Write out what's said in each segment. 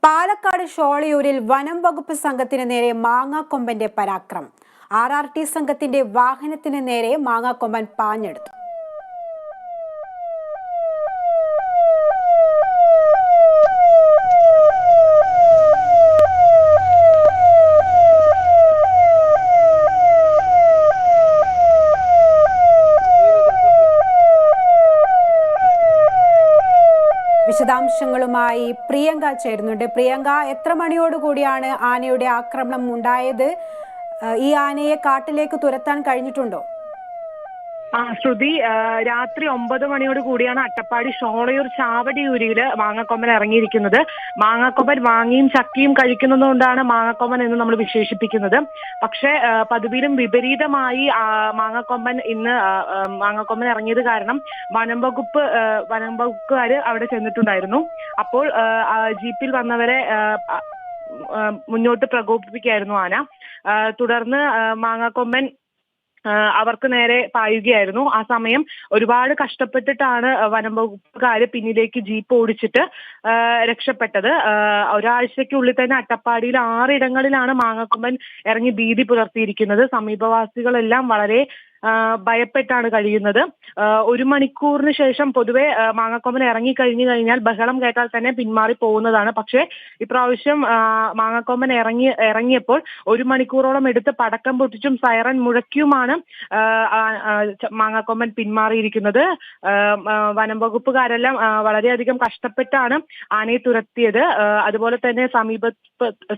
പാലക്കാട് ഷോളയൂരിൽ വനം വകുപ്പ് സംഘത്തിന് നേരെ മാങ്ങാക്കൊമ്പന്റെ പരാക്രമം. RRT സംഘത്തിന്റെ വാഹനത്തിന് നേരെ മാങ്ങാക്കൊമ്പൻ പാഞ്ഞെടുത്തു. വിശദാംശങ്ങളുമായി പ്രിയങ്ക ചേരുന്നുണ്ട്. പ്രിയങ്ക, എത്ര മണിയോടുകൂടിയാണ് ആനയുടെ ആക്രമണം ഉണ്ടായത്? ഈ ആനയെ കാട്ടിലേക്ക് തുരത്താൻ കഴിഞ്ഞിട്ടുണ്ടോ? ശ്രുതി, രാത്രി 9 മണിയോട് കൂടിയാണ് അട്ടപ്പാടി ഷോളയൂർ ചാവടിയൂരില് മാങ്ങാക്കൊമ്പൻ ഇറങ്ങിയിരിക്കുന്നത്. മാങ്ങാക്കൊമ്പൻ മാങ്ങയും ചക്കയും കഴിക്കുന്നതുകൊണ്ടാണ് മാങ്ങാക്കൊമ്പൻ എന്ന് നമ്മൾ വിശേഷിപ്പിക്കുന്നത്. പക്ഷേ പതിവിലും വിപരീതമായി മാങ്ങാക്കൊമ്പൻ ഇറങ്ങിയത് കാരണം വനം വകുപ്പുകാര് അവിടെ ചെന്നിട്ടുണ്ടായിരുന്നു. അപ്പോൾ ജീപ്പിൽ വന്നവരെ മുന്നോട്ട് പ്രകോപിപ്പിക്കുകയായിരുന്നു ആന. തുടർന്ന് മാങ്ങാക്കൊമ്പൻ അവർക്ക് നേരെ പായുകയായിരുന്നു. ആ സമയം ഒരുപാട് കഷ്ടപ്പെട്ടിട്ടാണ് വനം വകുപ്പുകാര് പിന്നിലേക്ക് ജീപ്പ് ഓടിച്ചിട്ട് രക്ഷപ്പെട്ടത്. ഒരാഴ്ചയ്ക്കുള്ളിൽ തന്നെ അട്ടപ്പാടിയിൽ 6 ഇടങ്ങളിലാണ് മാങ്ങാക്കൊമ്പൻ ഇറങ്ങി ഭീതി പുലർത്തിയിരിക്കുന്നത്. സമീപവാസികളെല്ലാം വളരെ ഭയപ്പെട്ടാണ് കഴിയുന്നത്. 1 മണിക്കൂറിന് ശേഷം പൊതുവെ മാങ്ങാക്കൊമ്പൻ ഇറങ്ങി കഴിഞ്ഞു കഴിഞ്ഞാൽ ബഹളം കേട്ടാൽ തന്നെ പിന്മാറി പോകുന്നതാണ്. പക്ഷേ ഇപ്രാവശ്യം മാങ്ങാക്കൊമ്പൻ ഇറങ്ങിയപ്പോൾ 1 മണിക്കൂറോളം എടുത്ത് പടക്കം പൊട്ടിച്ചും സൈറൻ മുഴക്കിയുമാണ് മാങ്ങാക്കൊമ്പൻ പിന്മാറിയിരിക്കുന്നത്. വനം വകുപ്പുകാരെല്ലാം വളരെയധികം കഷ്ടപ്പെട്ടാണ് ആനയെ തുരത്തിയത്. അതുപോലെ തന്നെ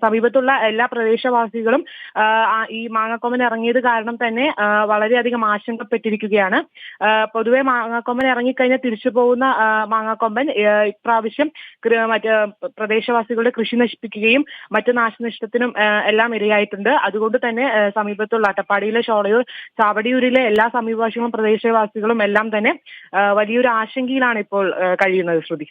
സമീപത്തുള്ള എല്ലാ പ്രദേശവാസികളും ഈ മാങ്ങാക്കൊമ്പൻ ഇറങ്ങിയത് കാരണം തന്നെ വളരെയധികം ആശങ്കപ്പെട്ടിരിക്കുകയാണ്. പൊതുവെ മാങ്ങാക്കൊമ്പൻ ഇറങ്ങിക്കഴിഞ്ഞാൽ തിരിച്ചു പോകുന്ന മാങ്ങാക്കൊമ്പൻ ഇപ്രാവശ്യം മറ്റ് പ്രദേശവാസികളുടെ കൃഷി നശിപ്പിക്കുകയും മറ്റു നാശനഷ്ടത്തിനും എല്ലാം ഇരയായിട്ടുണ്ട്. അതുകൊണ്ട് തന്നെ സമീപത്തുള്ള അട്ടപ്പാടിയിലെ ഷോളയൂർ ചാവടിയൂരിലെ എല്ലാ സമീപവാസികളും പ്രദേശവാസികളും എല്ലാം തന്നെ വലിയൊരു ആശങ്കയിലാണ് ഇപ്പോൾ കഴിയുന്നത്. ശ്രുതി,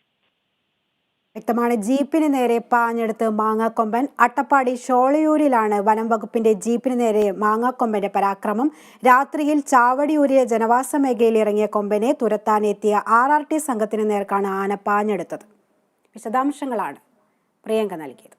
വ്യക്തമാണ്. ജീപ്പിന് നേരെ പാഞ്ഞെടുത്ത് മാങ്ങാക്കൊമ്പൻ. അട്ടപ്പാടി ഷോളയൂരിലാണ് വനം വകുപ്പിന്റെ ജീപ്പിന് നേരെ മാങ്ങാക്കൊമ്പന്റെ പരാക്രമം. രാത്രിയിൽ ചാവടിയൂരിലെ ജനവാസ മേഖലയിൽ ഇറങ്ങിയ കൊമ്പനെ തുരത്താനെത്തിയ RRT സംഘത്തിന് നേർക്കാണ് ആന പാഞ്ഞെടുത്തത്. വിശദാംശങ്ങളാണ് പ്രിയങ്ക നൽകിയത്.